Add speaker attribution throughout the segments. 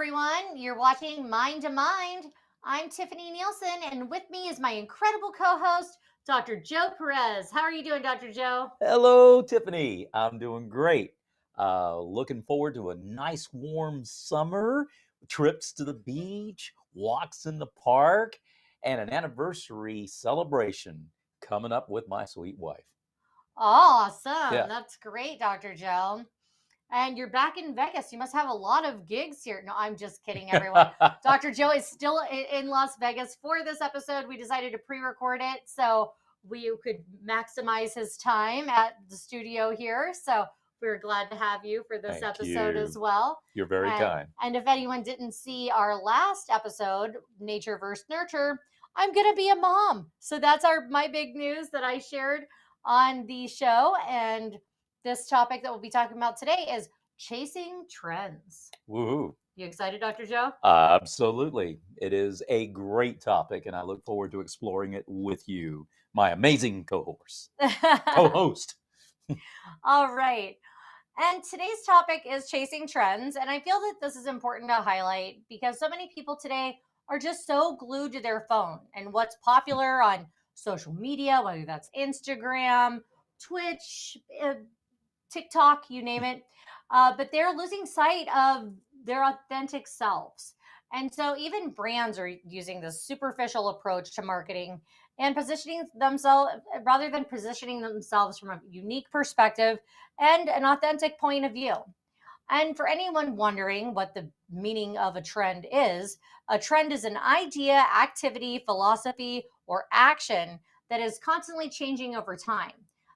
Speaker 1: everyone. You're watching Mind to Mind. I'm Tiffani Neilson, and with me is my incredible co host, Dr. Joe Perez. How are you doing, Dr. Joe?
Speaker 2: Hello, Tiffany. I'm doing great. Looking forward to a nice warm summer, trips to the beach, walks in the park, and an anniversary celebration coming up with my sweet wife.
Speaker 1: Awesome.
Speaker 2: Yeah.
Speaker 1: That's great, Dr. Joe. And you're back in Vegas. You must have a lot of gigs here. No, I'm just kidding, everyone. Dr. Joe is still in Las Vegas for this episode. We decided to pre record it so we could maximize his time at the studio here. So we're glad to have you for this
Speaker 2: Thank
Speaker 1: episode as
Speaker 2: you.
Speaker 1: well.
Speaker 2: You're very
Speaker 1: And,
Speaker 2: kind.
Speaker 1: and if anyone didn't see our last episode, Nature versus Nurture, I'm going to be a mom. So that's my big news that I shared on the show. And this topic that we'll be talking about today is chasing trends.
Speaker 2: Woohoo.
Speaker 1: You excited, Dr. Joe?
Speaker 2: Absolutely. It is a great topic, and I look forward to exploring it with you, my amazing co-host.
Speaker 1: All right. And today's topic is chasing trends. And I feel that this is important to highlight because so many people today are just so glued to their phone and what's popular on social media, whether that's Instagram, Twitch, TikTok, you name it. But they're losing sight of their authentic selves. And so even brands are using this superficial approach to marketing and positioning themselves rather than positioning themselves from a unique perspective and an authentic point of view. And for anyone wondering what the meaning of a trend is an idea, activity, philosophy, or action that is constantly changing over time.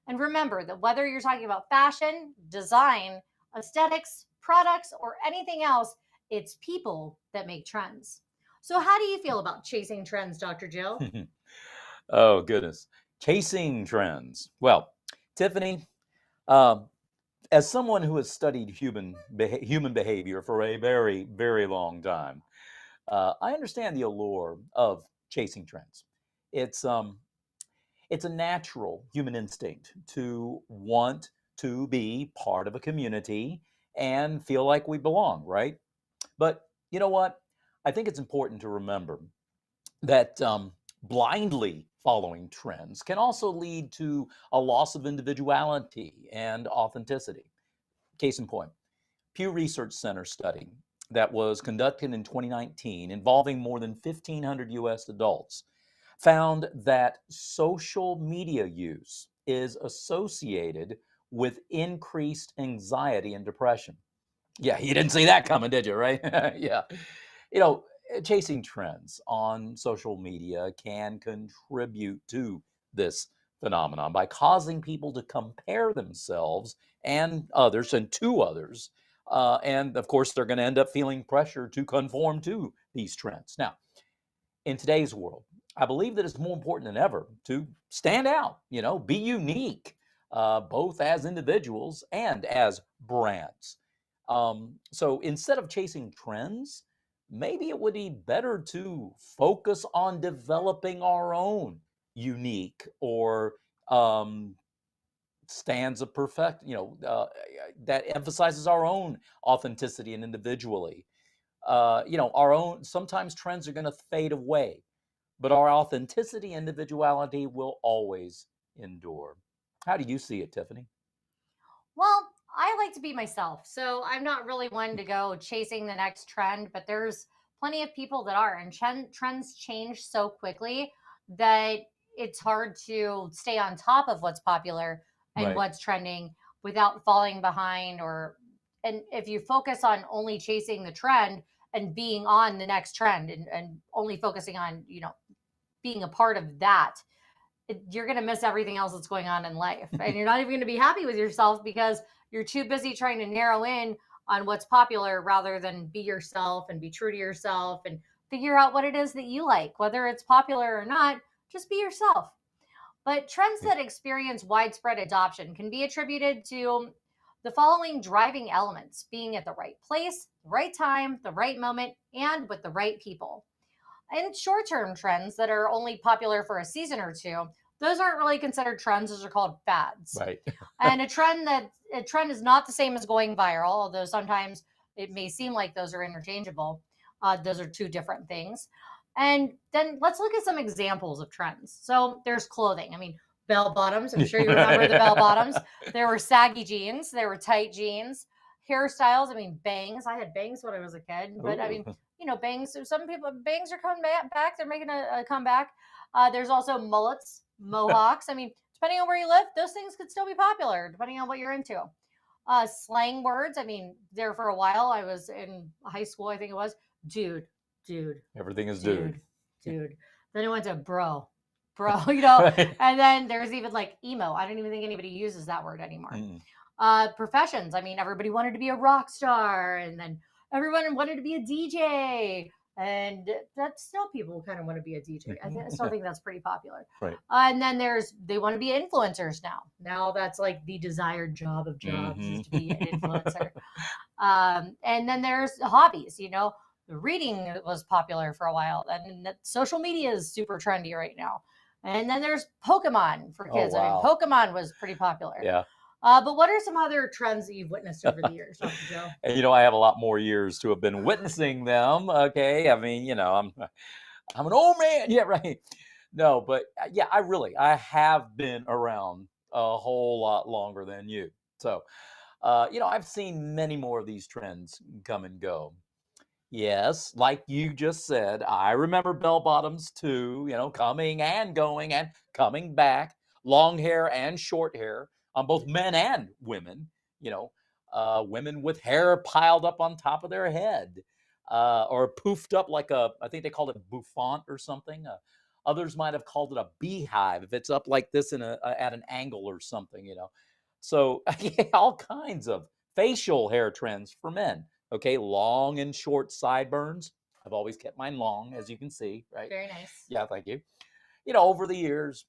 Speaker 1: And remember that whether you're talking about fashion, design, aesthetics, products, or anything else, it's people that make trends. So, how do you feel about chasing trends, Dr. Jill?
Speaker 2: Oh, goodness. Chasing trends. Well, Tiffany, um, as someone who has studied human behavior for a very, very long time, I understand the allure of chasing trends. It's um, it's a natural human instinct to want to be part of a community and feel like we belong, right? But you know what? I think it's important to remember that blindly following trends can also lead to a loss of individuality and authenticity. Case in point, Pew Research Center study that was conducted in 2019 involving more than 1,500 US adults found that social media use is associated with increased anxiety and depression. Yeah, you didn't see that coming, did you, right? Yeah. You know, chasing trends on social media can contribute to this phenomenon by causing people to compare themselves and others and to others. And of course, they're going to end up feeling pressure to conform to these trends. Now, in today's world, I believe that it's more important than ever to stand out, be unique, both as individuals and as brands. So instead of chasing trends, maybe it would be better to focus on developing our own unique or stands of perfect, that emphasizes our own authenticity and individually. Our own, sometimes trends are going to fade away, but our authenticity, individuality will always endure. How do you see it, Tiffany?
Speaker 1: Well, I like to be myself. So I'm not really one to go chasing the next trend, but there's plenty of people that are. And trends change so quickly that it's hard to stay on top of what's popular and
Speaker 2: Right.
Speaker 1: what's trending without falling behind. And if you focus on only chasing the trend and being on the next trend and only focusing on, being a part of that, you're going to miss everything else that's going on in life. And you're not even going to be happy with yourself because you're too busy trying to narrow in on what's popular rather than be yourself and be true to yourself and figure out what it is that you like, whether it's popular or not. Just be yourself. But trends that experience widespread adoption can be attributed to the following driving elements: being at the right place, the right time, the right moment, and with the right people. And short term trends that are only popular for a season or two, those aren't really considered trends. Those are called fads.
Speaker 2: Right.
Speaker 1: And a trend is not the same as going viral, although sometimes it may seem like those are interchangeable. Those are two different things. And then let's look at some examples of trends. So there's clothing. I mean, bell bottoms. I'm sure you remember the bell bottoms. There were saggy jeans. There were tight jeans. Hairstyles. I mean, bangs. I had bangs when I was a kid, but I mean,
Speaker 2: Ooh.
Speaker 1: bangs. Some people bangs are coming back. They're making a comeback. There's also mullets, mohawks. I mean, depending on where you live, those things could still be popular, depending on what you're into. Slang words. I mean, there for a while, I was in high school, I think it was. Dude, dude,
Speaker 2: Everything is dude.
Speaker 1: dude. Then it went to bro, bro,
Speaker 2: Right.
Speaker 1: and then there's even like emo. I don't even think anybody uses that word anymore. Professions. I mean, everybody wanted to be a rock star, and then everyone wanted to be a DJ. And that's still people kind of want to be a DJ. I still think that's pretty popular.
Speaker 2: Right.
Speaker 1: And then they want to be influencers now. Now that's like the desired job of jobs is to be an influencer. And then there's hobbies. Reading was popular for a while, and social media is super trendy right now. And then there's Pokemon for kids.
Speaker 2: Oh, wow.
Speaker 1: I mean, Pokemon was pretty popular.
Speaker 2: Yeah.
Speaker 1: But what are some other trends that you've witnessed over the years, Dr. Joe?
Speaker 2: And I have a lot more years to have been witnessing them. Okay. I mean, I'm an old man. Yeah, right. No, but yeah, I have been around a whole lot longer than you. So, I've seen many more of these trends come and go. Yes, like you just said, I remember bell bottoms too, coming and going and coming back, long hair and short hair on both men and women, women with hair piled up on top of their head, or poofed up like I think they called it bouffant or something. Others might have called it a beehive if it's up like this at an angle or something. So yeah, all kinds of facial hair trends for men. Okay, long and short sideburns. I've always kept mine long, as you can see, right?
Speaker 1: Very nice.
Speaker 2: Yeah, thank you. Over the years,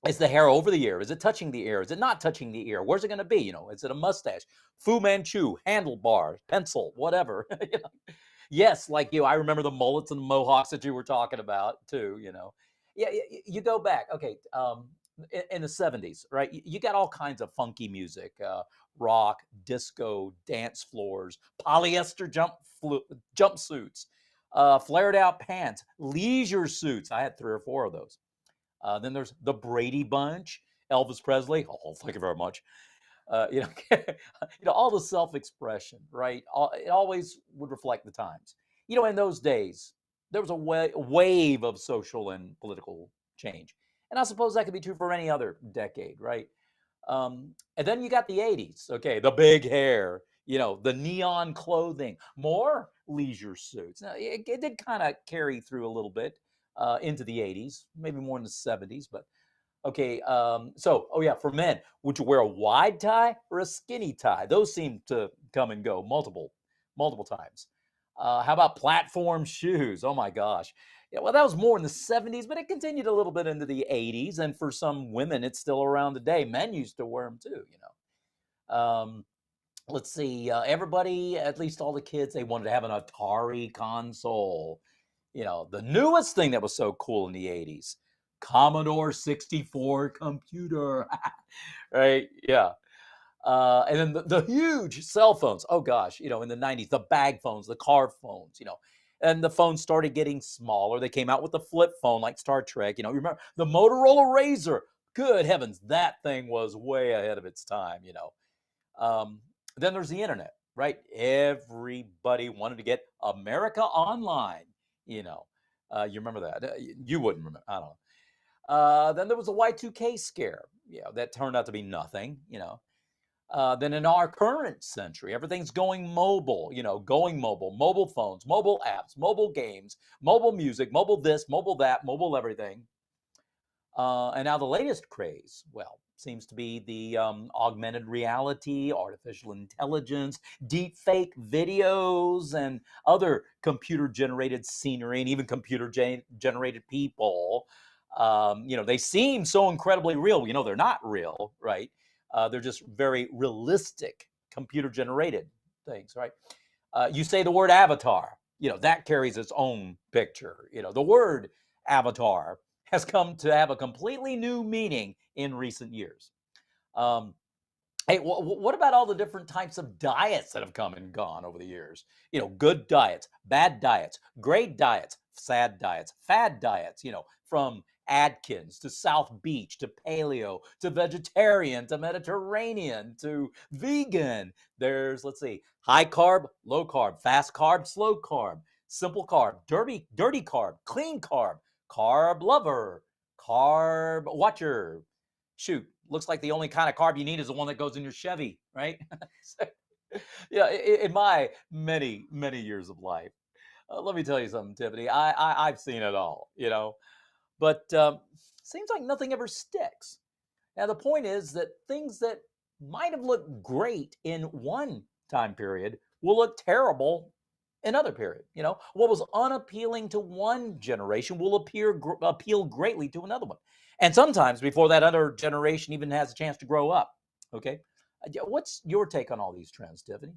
Speaker 2: is the hair over the ear? Is it touching the ear? Is it not touching the ear? Where's it going to be? Is it a mustache? Fu Manchu, handlebar, pencil, whatever. Yes, like you, I remember the mullets and the mohawks that you were talking about too. Yeah, you go back. Okay, in the 70s, right? You got all kinds of funky music, rock, disco, dance floors, polyester jumpsuits, flared out pants, leisure suits. I had 3 or 4 of those. Then there's the Brady Bunch, Elvis Presley. Oh, thank you very much. All the self-expression, right? It always would reflect the times. In those days, there was a wave of social and political change. And I suppose that could be true for any other decade, right? And then you got the 80s, okay, the big hair, the neon clothing, more leisure suits. Now, it did kind of carry through a little bit into the 80s, maybe more in the 70s, but okay. Oh yeah, for men, would you wear a wide tie or a skinny tie? Those seem to come and go multiple times. How about platform shoes? Oh my gosh. Yeah, well, that was more in the 70s, but it continued a little bit into the 80s. And for some women, it's still around today. Men used to wear them too. Let's see. Everybody, at least all the kids, they wanted to have an Atari console. The newest thing that was so cool in the 80s, Commodore 64 computer. Right? Yeah. And then the huge cell phones. Oh gosh, in the 90s, the bag phones, the car phones, and the phones started getting smaller. They came out with the flip phone like Star Trek. Remember the Motorola Razor? Good heavens, that thing was way ahead of its time. Then there's the internet, right? Everybody wanted to get America Online. You remember that? You wouldn't remember. I don't know. Then there was the Y2K scare. That turned out to be nothing. Then in our current century, everything's going mobile, mobile phones, mobile apps, mobile games, mobile music, mobile this, mobile that, mobile everything. And now the latest craze, well, seems to be the augmented reality, artificial intelligence, deep fake videos, and other computer-generated scenery, and even computer-generated people. They seem so incredibly real. They're not real, right? They're just very realistic computer-generated things, right? You say the word avatar, that carries its own picture. The word avatar has come to have a completely new meaning in recent years. Hey, what about all the different types of diets that have come and gone over the years? Good diets, bad diets, great diets, sad diets, fad diets, from Atkins to South Beach to paleo to vegetarian to Mediterranean to vegan. There's, let's see, high carb, low carb, fast carb, slow carb, simple carb, dirty carb, clean carb, carb lover, carb watcher. Shoot, looks like the only kind of carb you need is the one that goes in your Chevy, right? So, yeah, in my many years of life, let me tell you something, Tiffany. I've seen it all, but seems like nothing ever sticks. Now the point is that things that might have looked great in one time period will look terrible in another period. What was unappealing to one generation will appeal greatly to another one, and sometimes before that other generation even has a chance to grow up. Okay, what's your take on all these trends, Tiffany?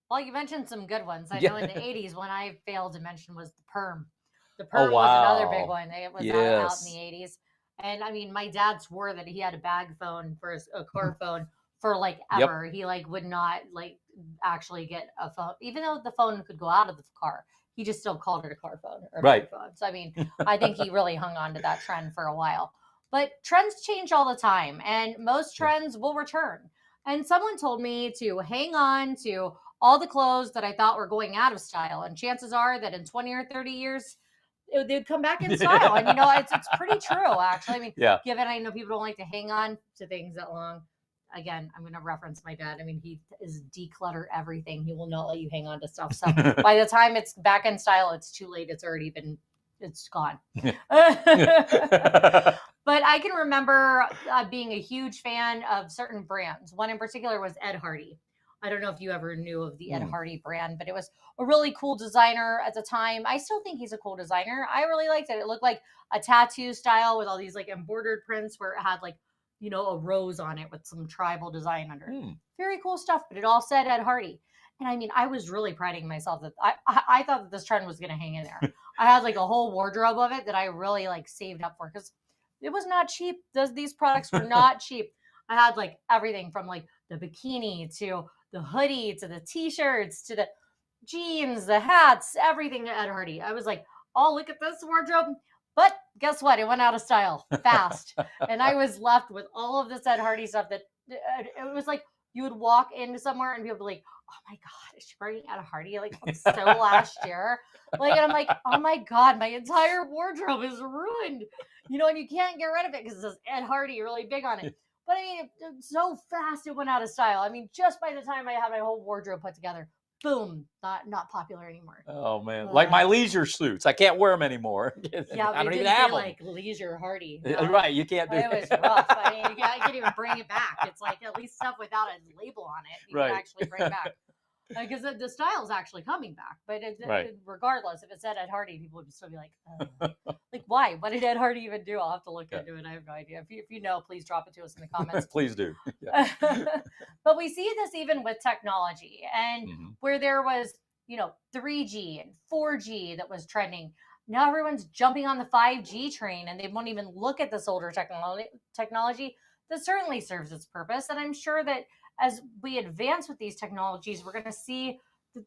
Speaker 1: Well, you mentioned some good ones. I know in the
Speaker 2: Yeah.
Speaker 1: 80s, one I failed to mention was the perm. The
Speaker 2: Oh
Speaker 1: perm was another big
Speaker 2: wow.
Speaker 1: one. It was out in the
Speaker 2: Yes.
Speaker 1: 80s. And I mean, my dad swore that he had a bag phone for a car phone for like
Speaker 2: Yep.
Speaker 1: ever. He like would not like actually get a phone, even though the phone could go out of the car. He just still called it a car phone or a bag
Speaker 2: Right.
Speaker 1: phone. So I mean, I think he really hung on to that trend for a while. But trends change all the time, and most
Speaker 2: Yeah.
Speaker 1: trends will return. And someone told me to hang on to all the clothes that I thought were going out of style. And chances are that in 20 or 30 years, they'd come back in style. And it's pretty true, actually. I mean,
Speaker 2: Yeah.
Speaker 1: given I know people don't like to hang on to things that long. Again, I'm going to reference my dad. I mean, he is declutter everything. He will not let you hang on to stuff. So by the time it's back in style, it's too late. It's gone. But I can remember being a huge fan of certain brands. One in particular was Ed Hardy. I don't know if you ever knew of the Ed
Speaker 2: Mm.
Speaker 1: Hardy brand, but it was a really cool designer at the time. I still think he's a cool designer. I really liked it. It looked like a tattoo style with all these like embroidered prints where it had like, a rose on it with some tribal design under it.
Speaker 2: Mm.
Speaker 1: Very cool stuff, but it all said Ed Hardy. And I mean, I was really priding myself that I thought that this trend was going to hang in there. I had like a whole wardrobe of it that I really like saved up for because it was not cheap. These products were not cheap. I had like everything from like the bikini to the hoodie to the t-shirts to the jeans, the hats, everything at Ed Hardy. I was like, oh, look at this wardrobe. But guess what? It went out of style fast. And I was left with all of this Ed Hardy stuff that it was like you would walk into somewhere and people would be like, oh my God, is she wearing Ed Hardy? Like, looks so last year. Like, and I'm like, oh my God, my entire wardrobe is ruined. And you can't get rid of it because it says Ed Hardy really big on it. But I mean, so fast it went out of style. I mean, just by the time I had my whole wardrobe put together, boom, not popular anymore.
Speaker 2: Oh man, like my leisure suits, I can't wear them anymore.
Speaker 1: Yeah,
Speaker 2: I
Speaker 1: they
Speaker 2: don't even
Speaker 1: didn't say
Speaker 2: have them.
Speaker 1: like leisure Hardy. No,
Speaker 2: Right, you can't do
Speaker 1: it was rough. I mean, you can't even bring it back. It's like at least stuff without a label on it, you
Speaker 2: Right.
Speaker 1: can actually bring back. Because the style is actually coming back, but
Speaker 2: Right.
Speaker 1: regardless, if it said Ed Hardy, people would still be like, like why? What did Ed Hardy even do? I'll have to look
Speaker 2: Yeah.
Speaker 1: into it. I have no idea. If you know, please drop it to us in the comments.
Speaker 2: Please do. Yeah.
Speaker 1: But we see this even with technology and
Speaker 2: Mhm.
Speaker 1: where there was 3G and 4G that was trending. Now everyone's jumping on the 5G train and they won't even look at this older technology that certainly serves its purpose. And I'm sure that as we advance with these technologies, we're going to see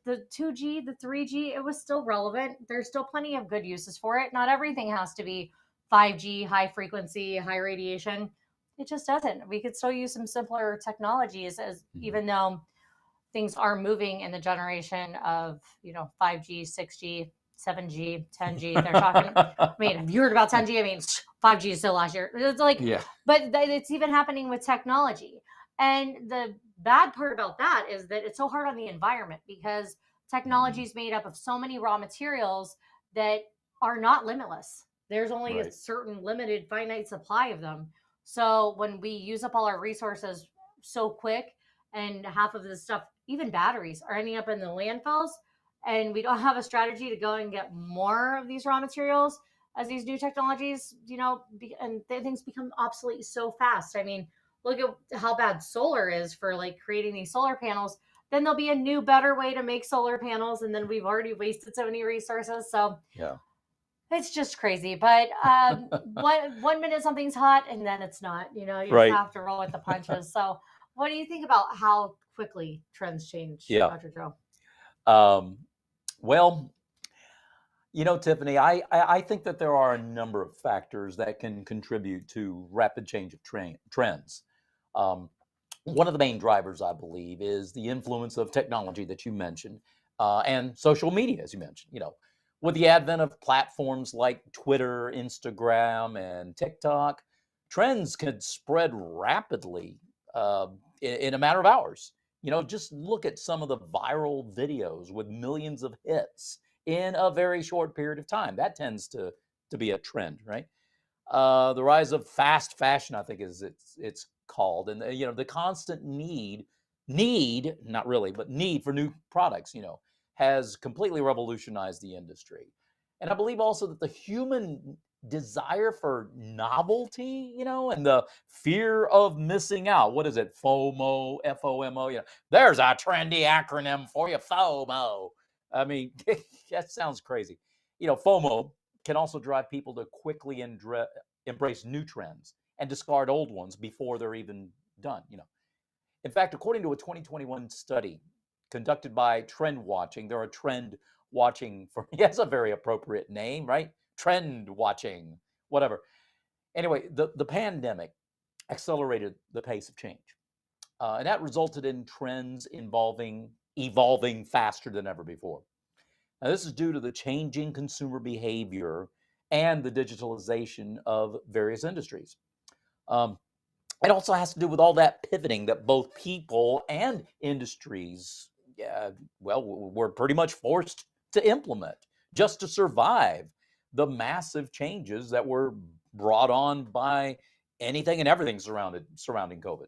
Speaker 1: the 2G, the 3G, it was still relevant. There's still plenty of good uses for it. Not everything has to be 5G, high frequency, high radiation. It just doesn't. We could still use some simpler technologies as even though things are moving in the generation of 5G, 6G, 7G, 10G. They're talking. I mean, have you heard about 10G? I mean, 5G is still last year. It's like,
Speaker 2: Yeah.
Speaker 1: but it's even happening with technology. And the bad part about that is that it's so hard on the environment because technology is made up of so many raw materials that are not limitless. There's only a
Speaker 2: Right.
Speaker 1: certain limited finite supply of them. So when we use up all our resources so quick and half of this stuff, even batteries, are ending up in the landfills, and we don't have a strategy to go and get more of these raw materials as these new technologies, and things become obsolete so fast. I mean, look at how bad solar is for like creating these solar panels. Then there'll be a new, better way to make solar panels, and then we've already wasted so many resources. So
Speaker 2: Yeah.
Speaker 1: it's just crazy. But one minute something's hot, and then it's not. You
Speaker 2: Right.
Speaker 1: just have to roll with the punches. So What do you think about how quickly trends change,
Speaker 2: Yeah.
Speaker 1: Dr. Joe?
Speaker 2: Well, Tiffany, I think that there are a number of factors that can contribute to rapid change of trends. Um, One of the main drivers, I believe, is the influence of technology that you mentioned, and social media, as you mentioned. With the advent of platforms like Twitter, Instagram, and TikTok, trends could spread rapidly in a matter of hours. Just look at some of the viral videos with millions of hits in a very short period of time. That tends to be a trend, right? The rise of fast fashion, I think, is it's called, and the constant need, not really, but need for new products, has completely revolutionized the industry. And I believe also that the human desire for novelty, and the fear of missing out. What is it? FOMO, FOMO. There's a trendy acronym for you, FOMO. I mean, that sounds crazy. FOMO can also drive people to quickly embrace new trends and discard old ones before they're even done. In fact, according to a 2021 study conducted by Trend Watching, there are trend watching for, yes, a very appropriate name, right? Trend watching, whatever. Anyway, the pandemic accelerated the pace of change. And that resulted in trends evolving faster than ever before. Now, this is due to the changing consumer behavior and the digitalization of various industries. Um, it also has to do with all that pivoting that both people and industries, were pretty much forced to implement just to survive the massive changes that were brought on by anything and everything surrounding COVID.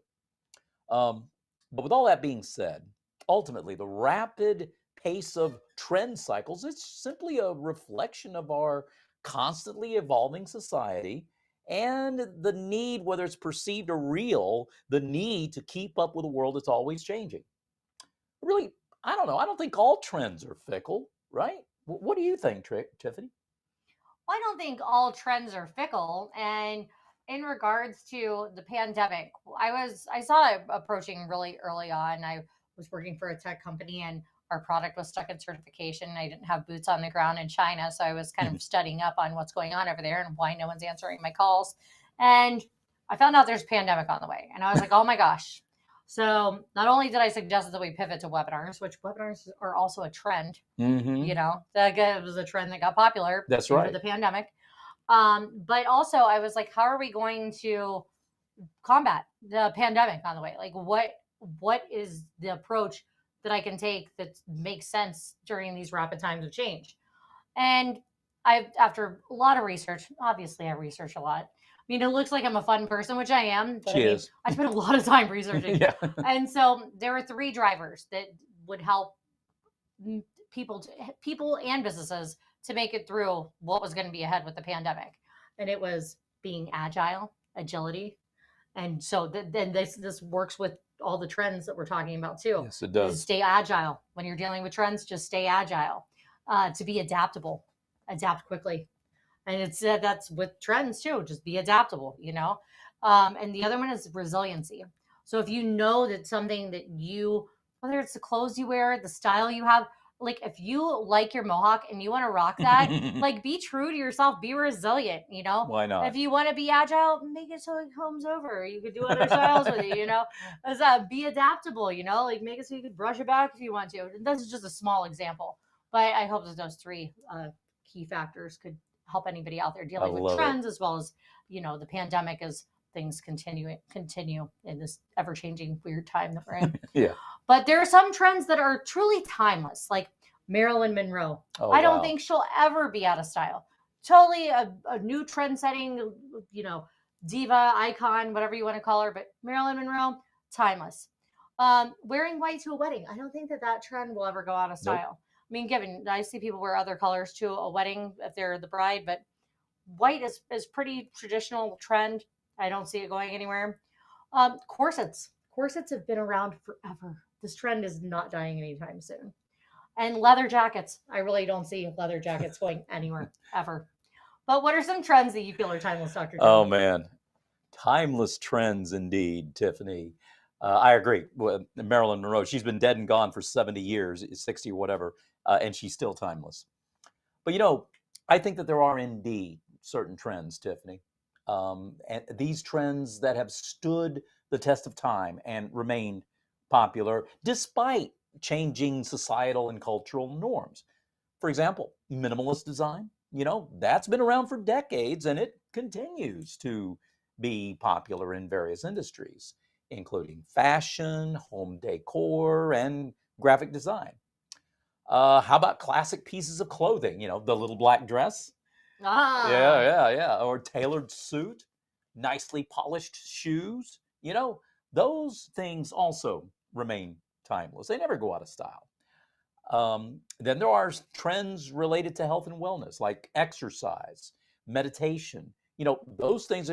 Speaker 2: Um, but with all that being said, ultimately, the rapid pace of trend cycles is simply a reflection of our constantly evolving society and the need, whether it's perceived or real, the need to keep up with a world that's always changing. Really, I don't know. I don't think all trends are fickle, right? What do you think, Tiffany?
Speaker 1: Well, I don't think all trends are fickle. And in regards to the pandemic, I saw it approaching really early on. I was working for a tech company and our product was stuck in certification. I didn't have boots on the ground in China, so I was kind of studying up on what's going on over there and why no one's answering my calls. And I found out there's a pandemic on the way, and I was like, "Oh my gosh." So not only did I suggest that we pivot to webinars, which webinars are also a trend,
Speaker 2: Mm-hmm.
Speaker 1: that was a trend that got popular
Speaker 2: That's
Speaker 1: due to
Speaker 2: right.
Speaker 1: the pandemic. But also I was like, how are we going to combat the pandemic on the way? Like what is the approach that I can take that makes sense during these rapid times of change? And after a lot of research, obviously I research a lot. I mean, it looks like I'm a fun person, which I am, but I
Speaker 2: She
Speaker 1: mean,
Speaker 2: is.
Speaker 1: I spent a lot of time researching.
Speaker 2: Yeah.
Speaker 1: And so there were three drivers that would help people people and businesses to make it through what was going to be ahead with the pandemic, and it was being agile, agility. And so then this works with all the trends that we're talking about too.
Speaker 2: Yes, it
Speaker 1: Is
Speaker 2: does.
Speaker 1: stay agile when you're dealing with trends. Just stay agile, to be adaptable, adapt quickly. And it's that's with trends too. Just be adaptable. And the other one is resiliency. So if you know that something that whether it's the clothes you wear, the style you have, like if you like your mohawk and you want to rock that, like be true to yourself, be resilient.
Speaker 2: Why
Speaker 1: If
Speaker 2: not?
Speaker 1: you want to be agile, make it so it comes over. You could do other styles with it. Be adaptable. Like make it so you could brush it back if you want to. And this is just a small example, but I hope that those three key factors could help anybody out there
Speaker 2: I
Speaker 1: dealing with
Speaker 2: love it.
Speaker 1: trends as well as the pandemic as things continue in this ever changing weird time that we're in.
Speaker 2: Yeah.
Speaker 1: But there are some trends that are truly timeless, like Marilyn Monroe.
Speaker 2: Oh,
Speaker 1: I don't
Speaker 2: wow.
Speaker 1: think she'll ever be out of style. Totally a new trend setting, diva, icon, whatever you want to call her. But Marilyn Monroe, timeless. Wearing white to a wedding. I don't think that trend will ever go out of
Speaker 2: Nope.
Speaker 1: style. I mean, given I see people wear other colors to a wedding if they're the bride, but white is pretty traditional trend. I don't see it going anywhere. Corsets have been around forever. This trend is not dying anytime soon. And leather jackets. I really don't see leather jackets going anywhere ever. But what are some trends that you feel are timeless, Dr.
Speaker 2: Oh,
Speaker 1: Joe?
Speaker 2: man. Timeless trends indeed, Tiffany. I agree. Marilyn Monroe, she's been dead and gone for 70 years, 60 or whatever, and she's still timeless. But I think that there are indeed certain trends, Tiffany, and these trends that have stood the test of time and remained popular despite changing societal and cultural norms. For example, minimalist design, that's been around for decades and it continues to be popular in various industries, including fashion, home decor, and graphic design. How about classic pieces of clothing? The little black dress. Yeah,
Speaker 1: Ah,
Speaker 2: yeah, yeah. Or tailored suit, nicely polished shoes. Those things also remain timeless. They never go out of style. Then there are trends related to health and wellness, like exercise, meditation. Those things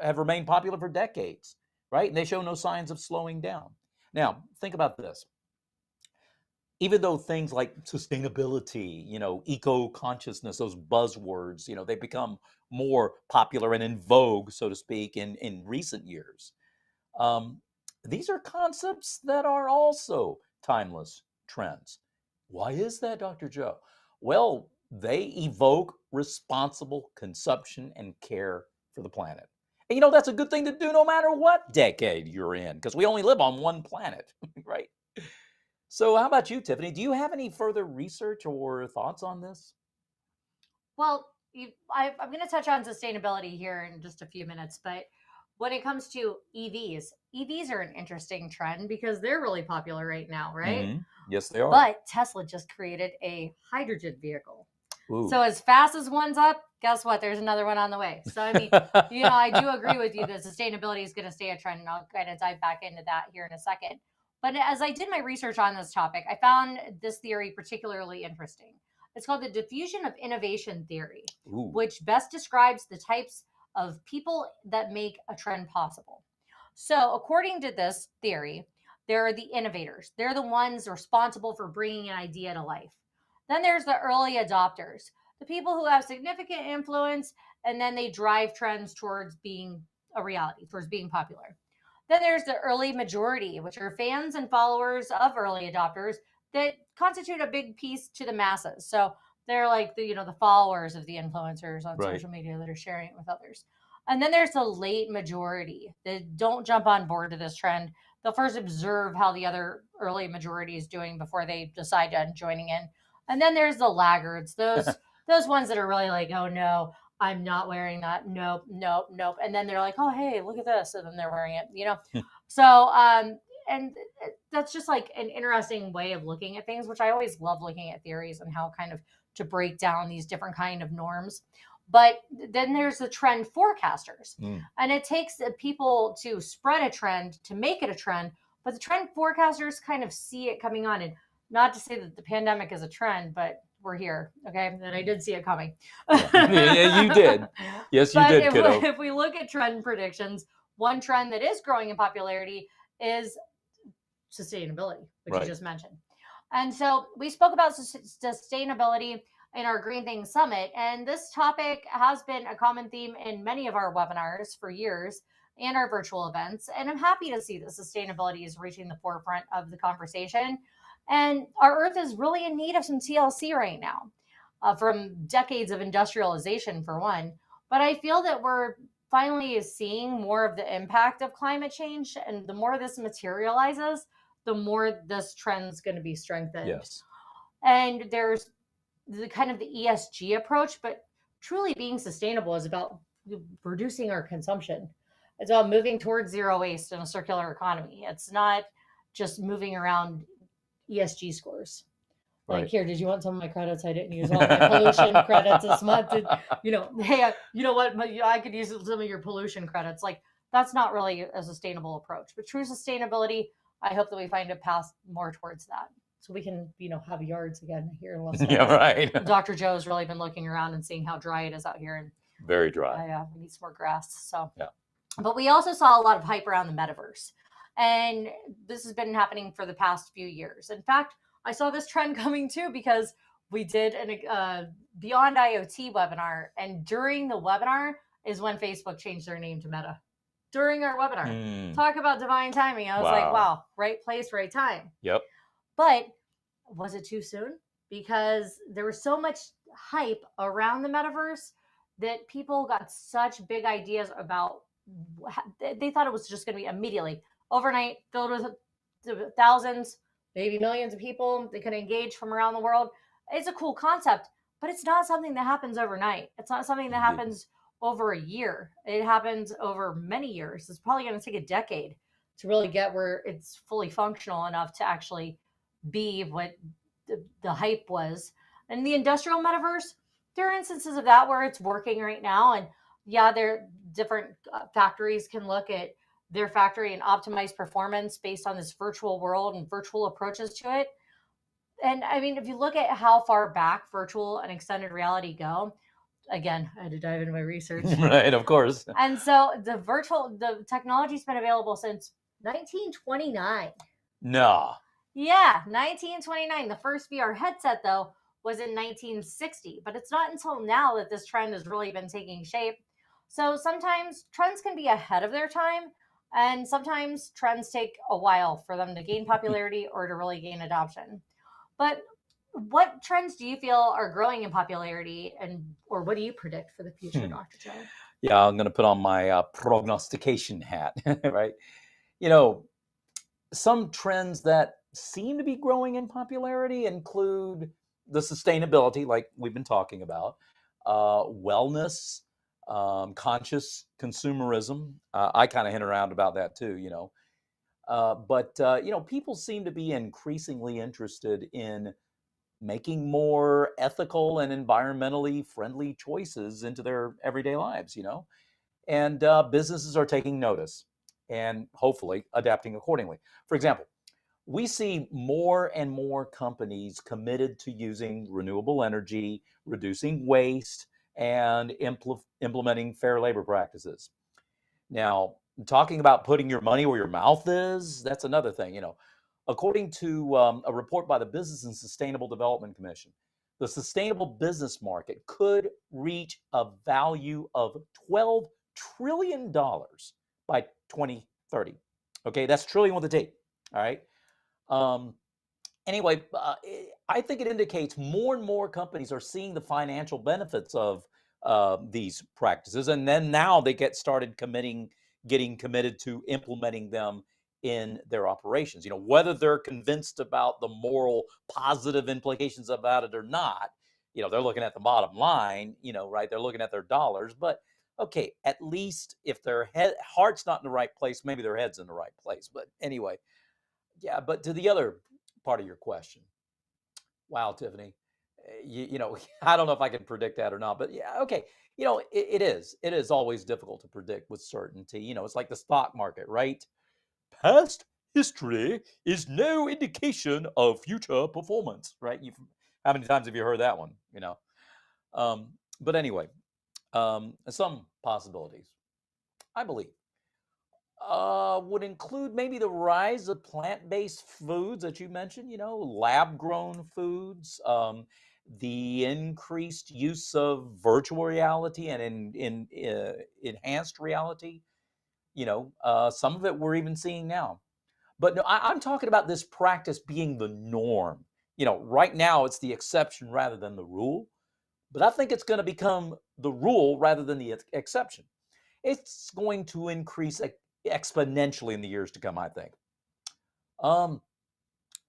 Speaker 2: have remained popular for decades, right? And they show no signs of slowing down. Now, think about this. Even though things like sustainability, eco consciousness, those buzzwords, they become more popular and in vogue, so to speak, in recent years. Um, these are concepts that are also timeless trends. Why is that, Dr. Joe? Well, they evoke responsible consumption and care for the planet. And that's a good thing to do no matter what decade you're in, because we only live on one planet, right? So, how about you, Tiffany? Do you have any further research or thoughts on this?
Speaker 1: well, I'm going to touch on sustainability here in just a few minutes, but when it comes to EVs are an interesting trend because they're really popular right now, right?
Speaker 2: Yes, they are.
Speaker 1: But Tesla just created a hydrogen vehicle.
Speaker 2: Ooh.
Speaker 1: So as fast as one's up, guess what? There's another one on the way. So I mean, I do agree with you that sustainability is going to stay a trend, and I'll kind of dive back into that here in a second. But as I did my research on this topic, I found this theory particularly interesting. It's called the diffusion of innovation theory,
Speaker 2: Ooh.
Speaker 1: which best describes the types of people that make a trend possible. So, according to this theory, there are the innovators. They're the ones responsible for bringing an idea to life. Then there's the early adopters, the people who have significant influence and then they drive trends towards being a reality, towards being popular. Then there's the early majority, which are fans and followers of early adopters that constitute a big piece to the masses. So they're like the followers of the influencers on
Speaker 2: Right.
Speaker 1: social media that are sharing it with others. And then there's the late majority that don't jump on board to this trend. They'll first observe how the other early majority is doing before they decide on joining in. And then there's the laggards, those ones that are really like, oh no, I'm not wearing that. Nope, nope, nope. And then they're like, oh hey, look at this, and then they're wearing it. So and that's just like an interesting way of looking at things, which I always love looking at theories and how kind of to break down these different kind of norms. But then there's the trend forecasters, and it takes people to spread a trend to make it a trend. But the trend forecasters kind of see it coming on, and not to say that the pandemic is a trend, but we're here, okay? And I did see it coming.
Speaker 2: Yeah, you did. Yes, you did, kiddo.
Speaker 1: If we look at trend predictions, one trend that is growing in popularity is sustainability, which
Speaker 2: Right.
Speaker 1: you just mentioned. And so we spoke about sustainability in our Green Things Summit, and this topic has been a common theme in many of our webinars for years and our virtual events. And I'm happy to see that sustainability is reaching the forefront of the conversation. And our Earth is really in need of some TLC right now, from decades of industrialization, for one. But I feel that we're finally seeing more of the impact of climate change. And the more this materializes, the more this trend's going to be strengthened.
Speaker 2: Yes.
Speaker 1: And there's the kind of the ESG approach, but truly being sustainable is about reducing our consumption. It's about moving towards zero waste and a circular economy. It's not just moving around ESG scores. Like,
Speaker 2: Right.
Speaker 1: here, did you want some of my credits? I didn't use all my pollution credits this month. And, hey, you know what? I could use some of your pollution credits. Like, that's not really a sustainable approach. But true sustainability, I hope that we find a path more towards that. So we can, have yards again here in Los Angeles.
Speaker 2: Yeah, right.
Speaker 1: Dr. Joe's really been looking around and seeing how dry it is out here. And
Speaker 2: very dry.
Speaker 1: yeah, we need some more grass. So,
Speaker 2: yeah.
Speaker 1: But we also saw a lot of hype around the metaverse. And this has been happening for the past few years. In fact, I saw this trend coming too because we did an Beyond IoT webinar. And during the webinar is when Facebook changed their name to Meta. during our webinar.
Speaker 2: Mm,
Speaker 1: Talk about divine timing. I was like,
Speaker 2: wow.
Speaker 1: wow, right place, right time.
Speaker 2: Yep.
Speaker 1: But was it too soon? Because there was so much hype around the metaverse that people got such big ideas about. They thought it was just going to be immediately, overnight, filled with thousands, maybe millions of people. They could engage from around the world. It's a cool concept, but it's not something that happens overnight. It's not something that happens over a year. It happens over many years. It's probably going to take a decade to really get where it's fully functional enough to actually be what the hype was. And the industrial metaverse, there are instances of that where it's working right now. And yeah, there different factories can look at their factory and optimize performance based on this virtual world and virtual approaches to it. And I mean, if you look at how far back virtual and extended reality go, again, I had to dive into my research.
Speaker 2: Right, of course.
Speaker 1: And so the technology's been available since 1929.
Speaker 2: No.
Speaker 1: Yeah, 1929. The first VR headset, though, was in 1960, but it's not until now that this trend has really been taking shape. So sometimes trends can be ahead of their time, and sometimes trends take a while for them to gain popularity or to really gain adoption. But what trends do you feel are growing in popularity, and or what do you predict for the future,
Speaker 2: Hmm.
Speaker 1: Dr. Joe?
Speaker 2: Yeah, I'm going to put on my prognostication hat, right? You know, some trends that seem to be growing in popularity include the sustainability, like we've been talking about, wellness, conscious consumerism. I kind of hint around about that too, you know. But you know, people seem to be increasingly interested in making more ethical and environmentally friendly choices into their everyday lives, you know. And businesses are taking notice and hopefully adapting accordingly. For example, we see more and more companies committed to using renewable energy, reducing waste, and implementing fair labor practices. Now, talking about putting your money where your mouth is, that's another thing. You know, according to a report by the Business and Sustainable Development Commission, the sustainable business market could reach a value of $12 trillion by 2030. Okay, that's trillion with a T. All right. Um, anyway, I think it indicates more and more companies are seeing the financial benefits of these practices, and then now they getting committed to implementing them in their operations. You know, whether they're convinced about the moral positive implications about it or not, you know, they're looking at the bottom line. You know, right? They're looking at their dollars, but okay, at least if their heart's not in the right place, maybe their head's in the right place. But anyway, yeah. But to the other part of your question. Wow, Tiffany. You know, I don't know if I can predict that or not, but yeah, okay. You know, it is. It is always difficult to predict with certainty. You know, it's like the stock market, right? Past history is no indication of future performance, right? How many times have you heard that one? You know, but anyway, some possibilities, I believe would include maybe the rise of plant-based foods that you mentioned, you know, lab-grown foods, the increased use of virtual reality and in enhanced reality. You know, some of it we're even seeing now. But no, I'm talking about this practice being the norm. You know, right now it's the exception rather than the rule. But I think it's going to become the rule rather than the exception. It's going to increase exponentially in the years to come, I think. Um,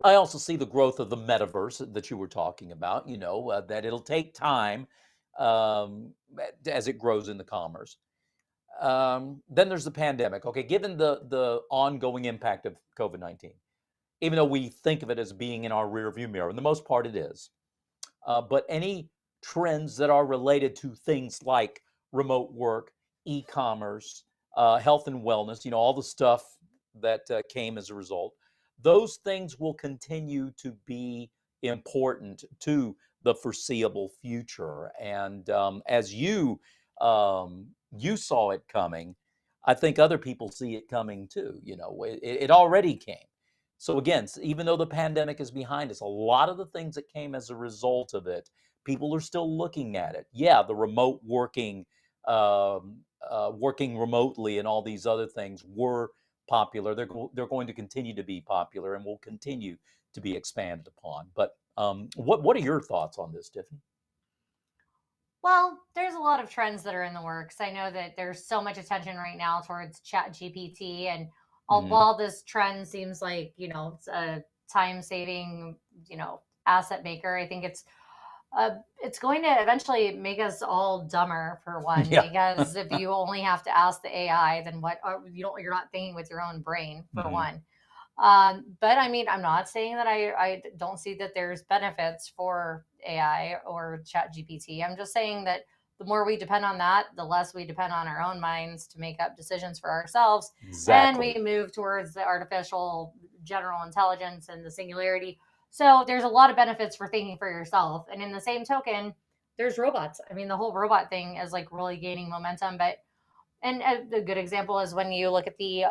Speaker 2: I also see the growth of the metaverse that you were talking about, you know, that it'll take time as it grows in the commerce. Then there's the pandemic. Okay, given the ongoing impact of COVID-19, even though we think of it as being in our rearview mirror, and the most part it is, but any trends that are related to things like remote work, e-commerce, health and wellness, you know, all the stuff that came as a result, those things will continue to be important to the foreseeable future. And as you saw it coming, I think other people see it coming too. You know, it already came. So again, even though the pandemic is behind us, a lot of the things that came as a result of it, people are still looking at it. Yeah, the remote working working remotely and all these other things were popular. They're going to continue to be popular and will continue to be expanded upon. But what are your thoughts on this, Tiffany?
Speaker 1: Well, there's a lot of trends that are in the works. I know that there's so much attention right now towards Chat GPT, and
Speaker 2: Hmm.
Speaker 1: while this trend seems like, it's a time saving, asset maker, I think it's going to eventually make us all dumber for one,
Speaker 2: Yeah.
Speaker 1: because if you only have to ask the AI, then you're not thinking with your own brain for
Speaker 2: Hmm.
Speaker 1: one. But I mean, I'm not saying that I don't see that there's benefits for AI or Chat GPT. I'm just saying that the more we depend on that, the less we depend on our own minds to make up decisions for ourselves. And we
Speaker 2: Exactly.
Speaker 1: move towards the artificial general intelligence and the singularity. So there's a lot of benefits for thinking for yourself. And in the same token, there's robots. I mean, the whole robot thing is like really gaining momentum. But and a good example is when you look at the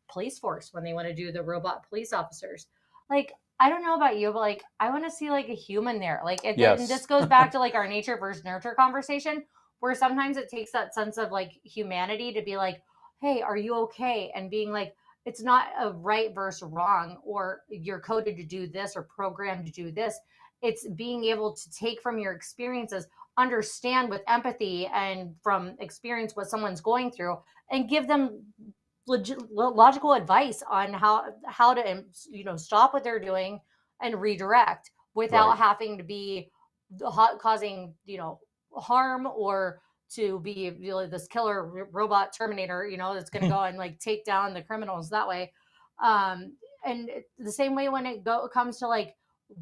Speaker 1: police force when they want to do the robot police officers. Like, I don't know about you, but like I want to see like a human there. Like, and
Speaker 2: Yes.
Speaker 1: this goes back to like our nature versus nurture conversation, where sometimes it takes that sense of like humanity to be like, hey, are you okay? And being like, it's not a right versus wrong, or you're coded to do this or programmed to do this. It's being able to take from your experiences, understand with empathy and from experience what someone's going through, and give them logical advice on how to stop what they're doing and redirect without
Speaker 2: Right.
Speaker 1: having to be causing harm, or to be this killer robot terminator that's going to go and like take down the criminals that way. um and the same way when comes to like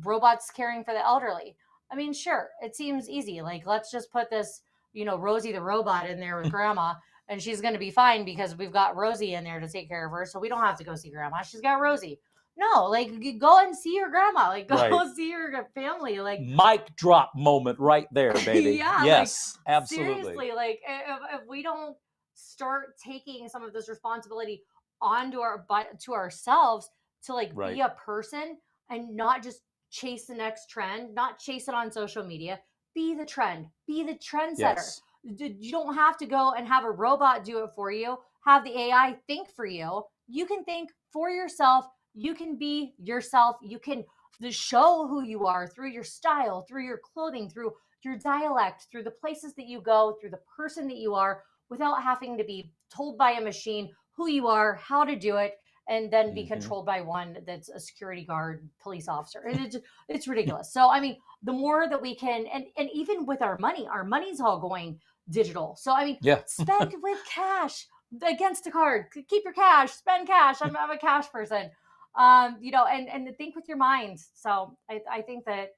Speaker 1: robots caring for the elderly. I mean, sure, it seems easy. Like, let's just put this, Rosie the robot in there with grandma, and she's going to be fine because we've got Rosie in there to take care of her. So we don't have to go see grandma. She's got Rosie. No, like, go and see your grandma. Like,
Speaker 2: Right.
Speaker 1: go see your family. Like,
Speaker 2: Mic drop moment right there, baby.
Speaker 1: yeah, like,
Speaker 2: Yes, absolutely.
Speaker 1: seriously, like, if we don't start taking some of this responsibility onto to ourselves, to like
Speaker 2: Right.
Speaker 1: be a person and not just chase the next trend, not chase it on social media. Be the trend, be the trendsetter.
Speaker 2: Yes.
Speaker 1: You don't have to go and have a robot do it for you, have the AI think for you. You can think for yourself. You can be yourself. You can show who you are through your style, through your clothing, through your dialect, through the places that you go, through the person that you are, without having to be told by a machine who you are, how to do it, and then be
Speaker 2: Hmm.
Speaker 1: controlled by one that's a security guard, police officer. It's ridiculous. So I mean, the more that we can, and even with our money's all going digital. So I mean,
Speaker 2: Yeah.
Speaker 1: spend with cash against a card. Keep your cash, spend cash. I'm a cash person. And think with your mind. So I think that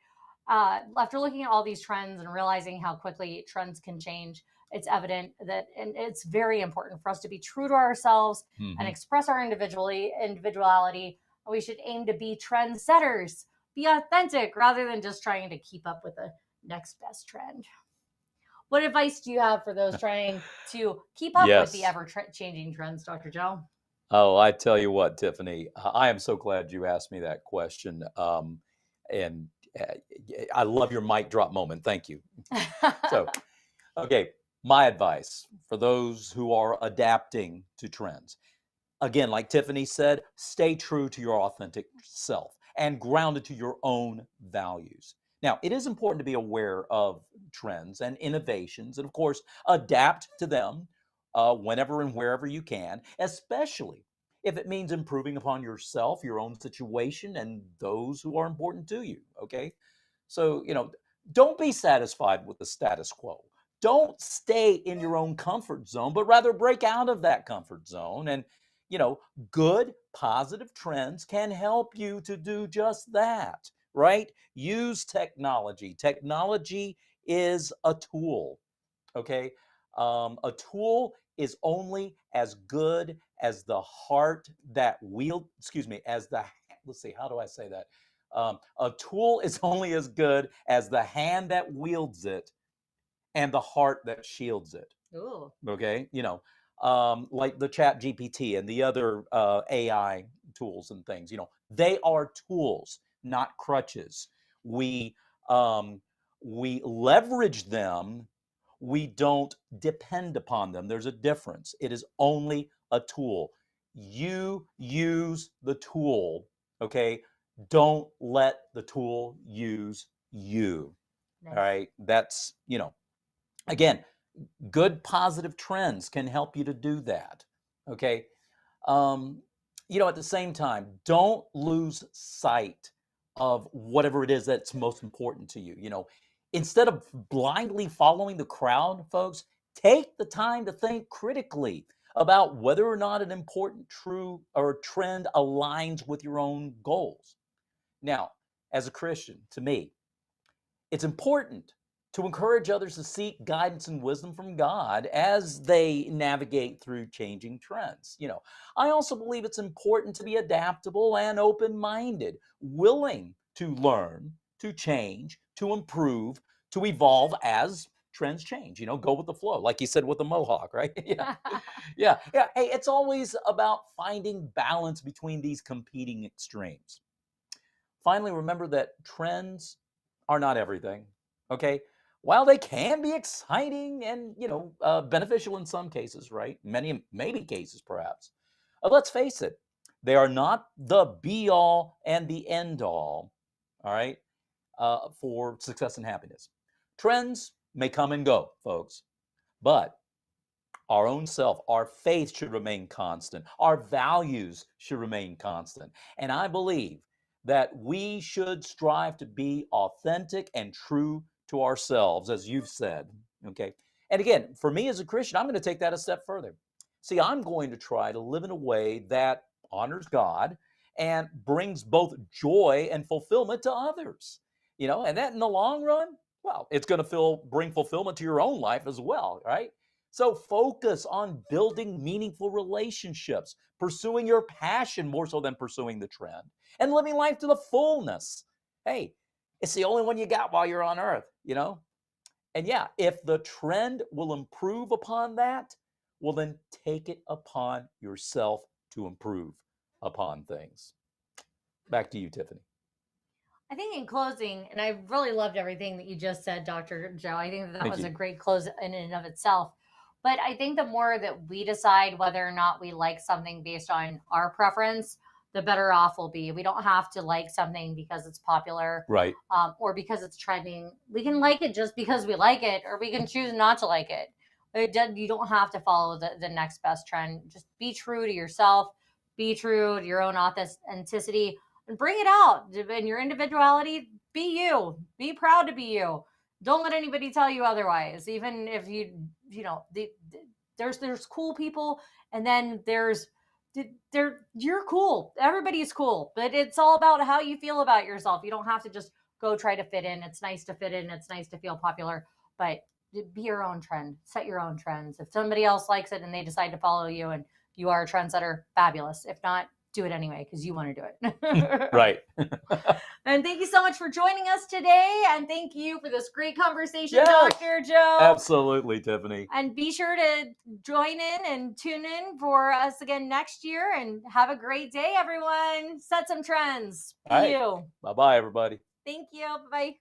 Speaker 1: after looking at all these trends and realizing how quickly trends can change, it's evident that, and it's very important for us to be true to ourselves and
Speaker 2: Hmm.
Speaker 1: express our individuality. We should aim to be trendsetters, be authentic rather than just trying to keep up with the next best trend. What advice do you have for those trying to keep up with the
Speaker 2: Yes.
Speaker 1: ever changing trends, Dr. Joe?
Speaker 2: Oh, I tell you what, Tiffany, I am so glad you asked me that question. And uh, I love your mic drop moment. Thank you. So, okay, my advice for those who are adapting to trends. Again, like Tiffany said, stay true to your authentic self and grounded to your own values. Now, it is important to be aware of trends and innovations, and of course, adapt to them whenever and wherever you can, especially if it means improving upon yourself, your own situation, and those who are important to you. Okay. So, don't be satisfied with the status quo. Don't stay in your own comfort zone, but rather break out of that comfort zone. And, you know, good, positive trends can help you to do just that, right? Use technology. Technology is a tool, okay? A tool is only as good as the heart that excuse me, let's see, how do I say that? A tool is only as good as the hand that wields it and the heart that shields it.
Speaker 1: Ooh.
Speaker 2: Okay, like the Chat GPT and the other AI tools and things. They are tools, not crutches. We um, we leverage them we don't depend upon them. There's a difference. It is only a tool. You use the tool, okay? Don't let the tool use you. All
Speaker 1: Nice.
Speaker 2: right? That's, again, good positive trends can help you to do that. Okay. Um, at the same time, don't lose sight of whatever it is that's most important to you. Instead of blindly following the crowd, folks, take the time to think critically about whether or not an important true or trend aligns with your own goals. Now, as a Christian, to me, it's important to encourage others to seek guidance and wisdom from God as they navigate through changing trends. I also believe it's important to be adaptable and open minded, willing to learn, to change, to improve, to evolve as trends change. Go with the flow, like you said with the mohawk, right? Yeah. Yeah. Yeah. Hey, it's always about finding balance between these competing extremes. Finally, remember that trends are not everything, okay? While they can be exciting and, beneficial in some cases, right? Maybe cases, perhaps. Let's face it, they are not the be all and the end all right, for success and happiness. Trends may come and go, folks, but our own self, our faith should remain constant. Our values should remain constant. And I believe that we should strive to be authentic and true to ourselves, as you've said. Okay. And again, for me as a Christian, I'm going to take that a step further. See, I'm going to try to live in a way that honors God and brings both joy and fulfillment to others. And that in the long run, well, it's going to bring fulfillment to your own life as well, right? So focus on building meaningful relationships, pursuing your passion more so than pursuing the trend, and living life to the fullness. Hey, it's the only one you got while you're on earth. And yeah, if the trend will improve upon that, well, then take it upon yourself to improve upon things. Back to you, Tiffani.
Speaker 1: I think in closing, and I really loved everything that you just said, Dr. Joe. I think that
Speaker 2: Thank
Speaker 1: was a
Speaker 2: you.
Speaker 1: great close in and of itself. But I think the more that we decide whether or not we like something based on our preference, the better off we'll be. We don't have to like something because it's popular,
Speaker 2: Right.
Speaker 1: or because it's trending. We can like it just because we like it, or we can choose not to like it. You don't have to follow the next best trend. Just be true to yourself, be true to your own authenticity, and bring it out in your individuality. Be you. Be proud to be you. Don't let anybody tell you otherwise. Even if there's cool people, and then you're cool. Everybody's cool, but it's all about how you feel about yourself. You don't have to just go try to fit in. It's nice to fit in. It's nice to feel popular, but be your own trend. Set your own trends. If somebody else likes it and they decide to follow you and you are a trendsetter, fabulous. If not, do it anyway because you want to do it.
Speaker 2: Right.
Speaker 1: And thank you so much for joining us today. And thank you for this great conversation,
Speaker 2: Yes,
Speaker 1: Dr. Joe.
Speaker 2: absolutely, Tiffani.
Speaker 1: And be sure to join in and tune in for us again next year. And have a great day, everyone. Set some trends. Be
Speaker 2: All right.
Speaker 1: you.
Speaker 2: Bye-bye, everybody.
Speaker 1: Thank you. Bye.